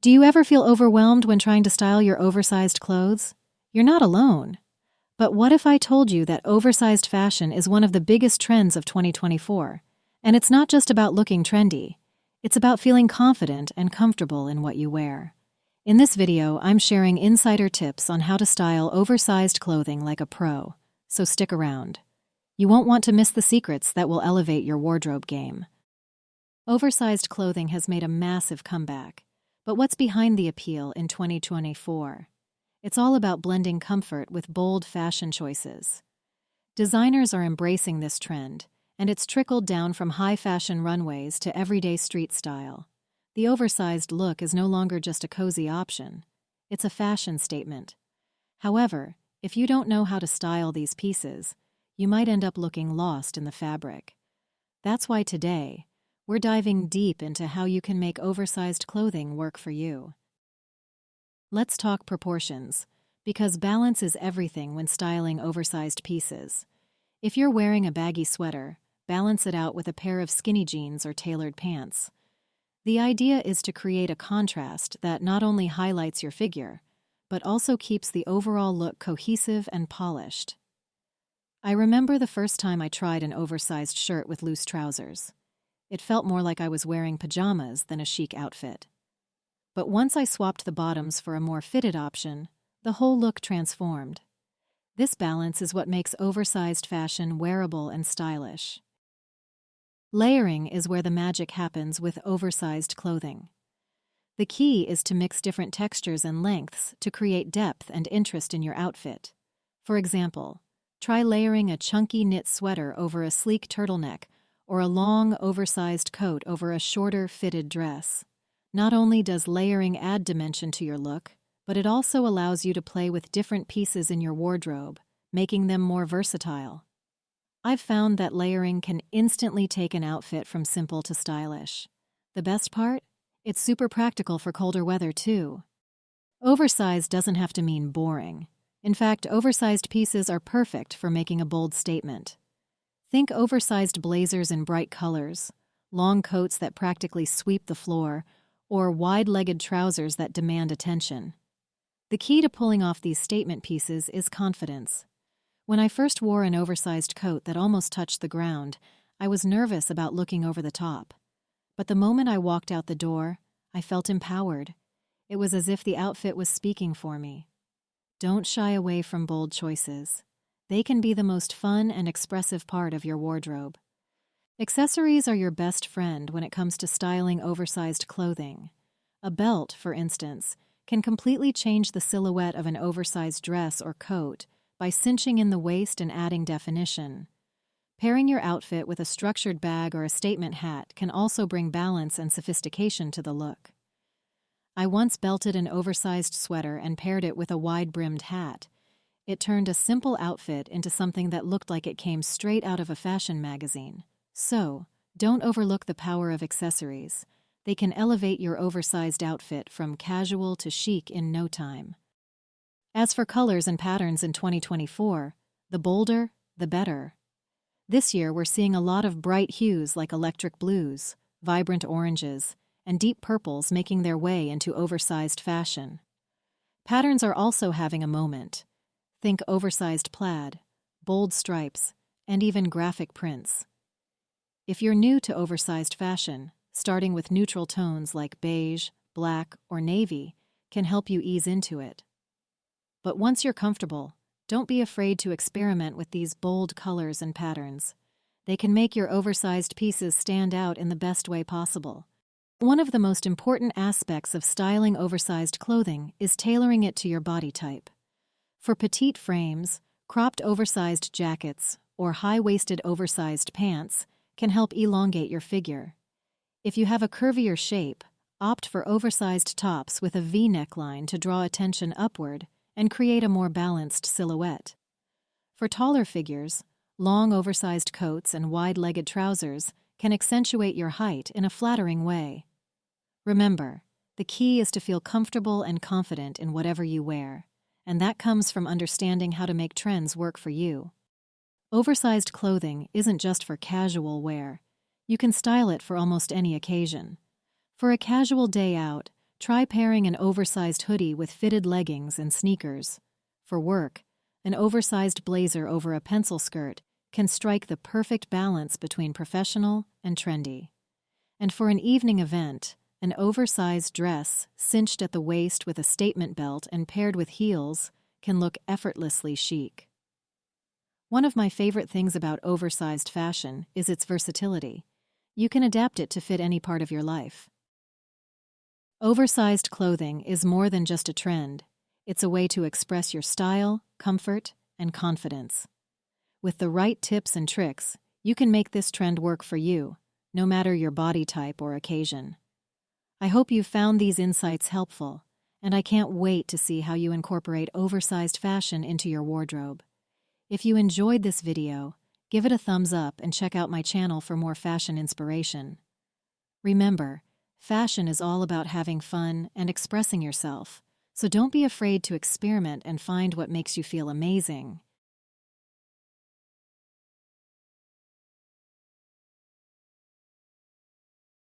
Do you ever feel overwhelmed when trying to style your oversized clothes? You're not alone. But what if I told you that oversized fashion is one of the biggest trends of 2024? And it's not just about looking trendy. It's about feeling confident and comfortable in what you wear. In this video, I'm sharing insider tips on how to style oversized clothing like a pro, so stick around. You won't want to miss the secrets that will elevate your wardrobe game. Oversized clothing has made a massive comeback. But what's behind the appeal in 2024? It's all about blending comfort with bold fashion choices. Designers are embracing this trend, and it's trickled down from high-fashion runways to everyday street style. The oversized look is no longer just a cozy option. It's a fashion statement. However, if you don't know how to style these pieces, you might end up looking lost in the fabric. That's why today, we're diving deep into how you can make oversized clothing work for you. Let's talk proportions, because balance is everything when styling oversized pieces. If you're wearing a baggy sweater, balance it out with a pair of skinny jeans or tailored pants. The idea is to create a contrast that not only highlights your figure, but also keeps the overall look cohesive and polished. I remember the first time I tried an oversized shirt with loose trousers. It felt more like I was wearing pajamas than a chic outfit. But once I swapped the bottoms for a more fitted option, the whole look transformed. This balance is what makes oversized fashion wearable and stylish. Layering is where the magic happens with oversized clothing. The key is to mix different textures and lengths to create depth and interest in your outfit. For example, try layering a chunky knit sweater over a sleek turtleneck or a long, oversized coat over a shorter, fitted dress. Not only does layering add dimension to your look, but it also allows you to play with different pieces in your wardrobe, making them more versatile. I've found that layering can instantly take an outfit from simple to stylish. The best part? It's super practical for colder weather, too. Oversized doesn't have to mean boring. In fact, oversized pieces are perfect for making a bold statement. Think oversized blazers in bright colors, long coats that practically sweep the floor, or wide-legged trousers that demand attention. The key to pulling off these statement pieces is confidence. When I first wore an oversized coat that almost touched the ground, I was nervous about looking over the top. But the moment I walked out the door, I felt empowered. It was as if the outfit was speaking for me. Don't shy away from bold choices. They can be the most fun and expressive part of your wardrobe. Accessories are your best friend when it comes to styling oversized clothing. A belt, for instance, can completely change the silhouette of an oversized dress or coat by cinching in the waist and adding definition. Pairing your outfit with a structured bag or a statement hat can also bring balance and sophistication to the look. I once belted an oversized sweater and paired it with a wide-brimmed hat. It turned a simple outfit into something that looked like it came straight out of a fashion magazine. So, don't overlook the power of accessories. They can elevate your oversized outfit from casual to chic in no time. As for colors and patterns in 2024, the bolder, the better. This year, we're seeing a lot of bright hues like electric blues, vibrant oranges, and deep purples making their way into oversized fashion. Patterns are also having a moment. Think oversized plaid, bold stripes, and even graphic prints. If you're new to oversized fashion, starting with neutral tones like beige, black, or navy can help you ease into it. But once you're comfortable, don't be afraid to experiment with these bold colors and patterns. They can make your oversized pieces stand out in the best way possible. One of the most important aspects of styling oversized clothing is tailoring it to your body type. For petite frames, cropped oversized jackets or high-waisted oversized pants can help elongate your figure. If you have a curvier shape, opt for oversized tops with a V neckline to draw attention upward and create a more balanced silhouette. For taller figures, long oversized coats and wide-legged trousers can accentuate your height in a flattering way. Remember, the key is to feel comfortable and confident in whatever you wear, and that comes from understanding how to make trends work for you. Oversized clothing isn't just for casual wear. You can style it for almost any occasion. For a casual day out, Try pairing an oversized hoodie with fitted leggings and sneakers. For work, an oversized blazer over a pencil skirt can strike the perfect balance between professional and trendy. And for an evening event, an oversized dress cinched at the waist with a statement belt and paired with heels can look effortlessly chic. One of my favorite things about oversized fashion is its versatility. You can adapt it to fit any part of your life. Oversized clothing is more than just a trend. It's a way to express your style, comfort, and confidence. With the right tips and tricks, you can make this trend work for you, no matter your body type or occasion. I hope you found these insights helpful, and I can't wait to see how you incorporate oversized fashion into your wardrobe. If you enjoyed this video, give it a thumbs up and check out my channel for more fashion inspiration. Remember, fashion is all about having fun and expressing yourself, so don't be afraid to experiment and find what makes you feel amazing.